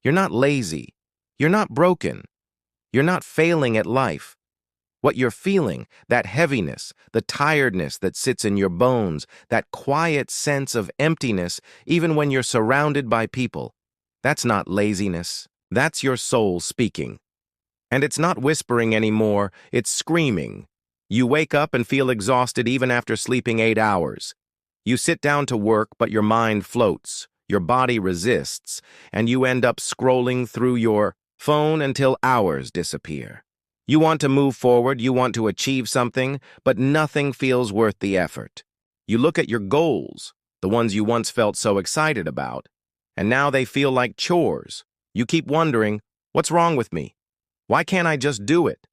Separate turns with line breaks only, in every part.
You're not lazy. You're not broken. You're not failing at life. What you're feeling, that heaviness, the tiredness that sits in your bones, that quiet sense of emptiness, even when you're surrounded by people, that's not laziness. That's your soul speaking. And it's not whispering anymore, it's screaming. You wake up and feel exhausted even after sleeping 8 hours. You sit down to work, but your mind floats, your body resists, and you end up scrolling through your phone until hours disappear. You want to move forward, you want to achieve something, but nothing feels worth the effort. You look at your goals, the ones you once felt so excited about, and now they feel like chores. You keep wondering, what's wrong with me? Why can't I just do it?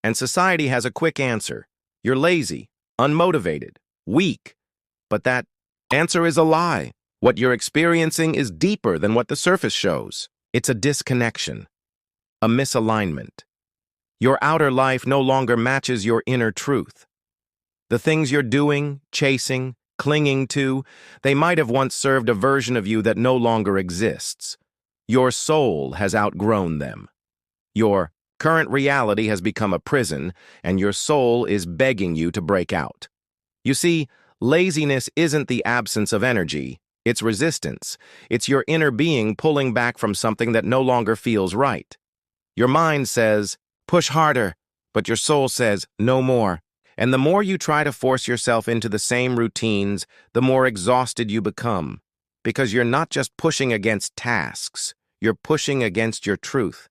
And society has a quick answer. You're lazy, unmotivated, weak. But that answer is a lie. What you're experiencing is deeper than what the surface shows. It's a disconnection, a misalignment. Your outer life no longer matches your inner truth. The things you're doing, chasing, clinging to, they might have once served a version of you that no longer exists. Your soul has outgrown them. Your current reality has become a prison, and your soul is begging you to break out. You see, laziness isn't the absence of energy, it's resistance. It's your inner being pulling back from something that no longer feels right. Your mind says, push harder, but your soul says, no more. And the more you try to force yourself into the same routines, the more exhausted you become. Because you're not just pushing against tasks, you're pushing against your truth.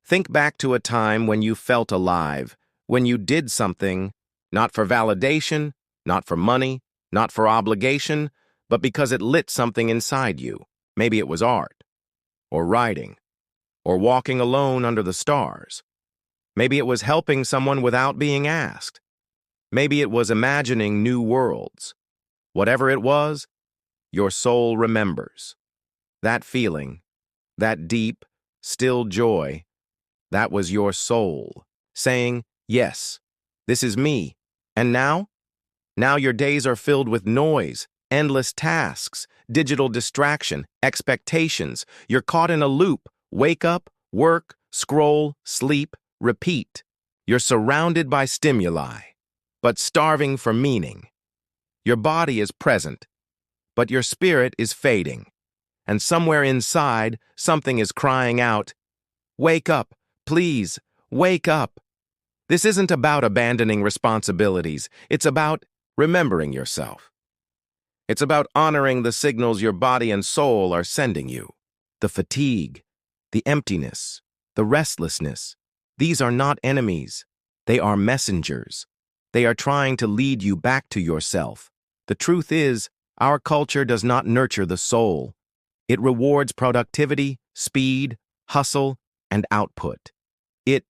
Think back to a time when you felt alive, when you did something, not for validation, not for money, not for obligation, but because it lit something inside you. Maybe it was art, or writing, or walking alone under the stars. Maybe it was helping someone without being asked. Maybe it was imagining new worlds. Whatever it was, your soul remembers. That feeling, that deep, still joy, that was your soul, saying, yes, this is me. And now? Now your days are filled with noise, endless tasks, digital distraction, expectations. You're caught in a loop. Wake up, work, scroll, sleep, repeat. You're surrounded by stimuli, but starving for meaning. Your body is present, but your spirit is fading. And somewhere inside, something is crying out, wake up, please, wake up. This isn't about abandoning responsibilities. It's about remembering yourself. It's about honoring the signals your body and soul are sending you. The fatigue, the emptiness, the restlessness. These are not enemies. They are messengers. They are trying to lead you back to yourself. The truth is, our culture does not nurture the soul. It rewards productivity, speed, hustle, and output. It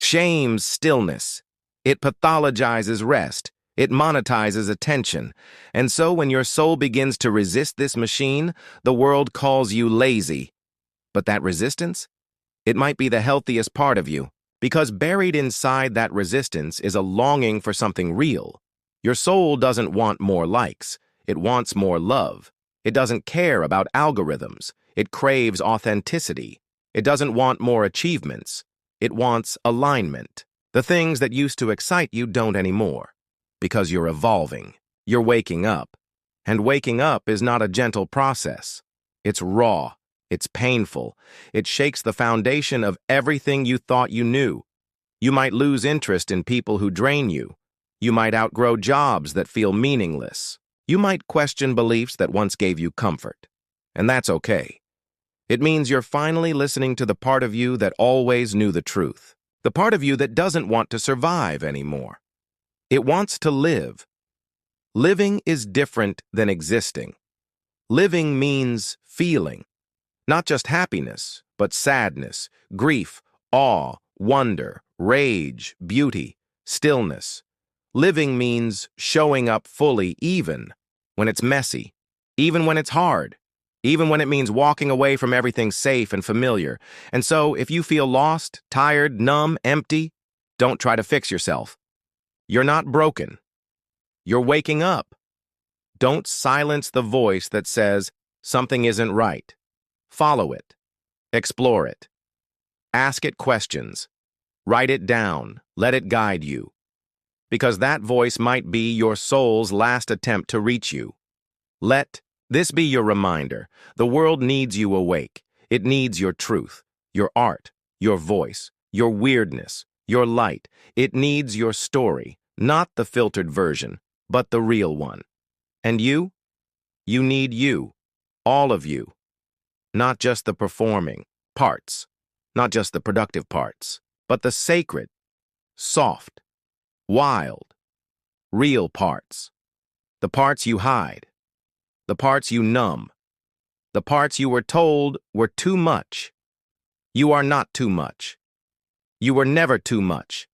shames stillness. It pathologizes rest. It monetizes attention. And so when your soul begins to resist this machine, the world calls you lazy. But that resistance? It might be the healthiest part of you, because buried inside that resistance is a longing for something real. Your soul doesn't want more likes. It wants more love. It doesn't care about algorithms. It craves authenticity. It doesn't want more achievements. It wants alignment. The things that used to excite you don't anymore. Because you're evolving. You're waking up. And waking up is not a gentle process. It's raw. It's painful. It shakes the foundation of everything you thought you knew. You might lose interest in people who drain you. You might outgrow jobs that feel meaningless. You might question beliefs that once gave you comfort. And that's okay. It means you're finally listening to the part of you that always knew the truth. The part of you that doesn't want to survive anymore. It wants to live. Living is different than existing. Living means feeling. Not just happiness, but sadness, grief, awe, wonder, rage, beauty, stillness. Living means showing up fully even when it's messy, even when it's hard, even when it means walking away from everything safe and familiar. And so, if you feel lost, tired, numb, empty, don't try to fix yourself. You're not broken. You're waking up. Don't silence the voice that says something isn't right. Follow it. Explore it. Ask it questions. Write it down. Let it guide you. Because that voice might be your soul's last attempt to reach you. Let this be your reminder. The world needs you awake. It needs your truth, your art, your voice, your weirdness, your light. It needs your story, not the filtered version, but the real one. And you? You need you. All of you. Not just the performing parts, not just the productive parts, but the sacred, soft, wild, real parts. The parts you hide. The parts you numb. The parts you were told were too much. You are not too much. You were never too much.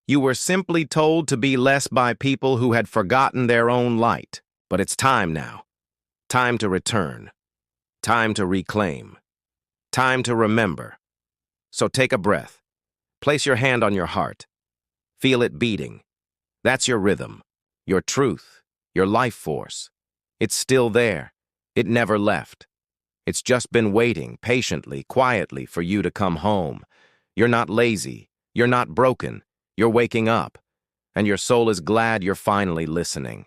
You were simply told to be less by people who had forgotten their own light. But it's time now. Time to return. Time to reclaim. Time to remember. So take a breath. Place your hand on your heart. Feel it beating. That's your rhythm, your truth, your life force. It's still there. It never left. It's just been waiting patiently, quietly for you to come home. You're not lazy. You're not broken. You're waking up. And your soul is glad you're finally listening.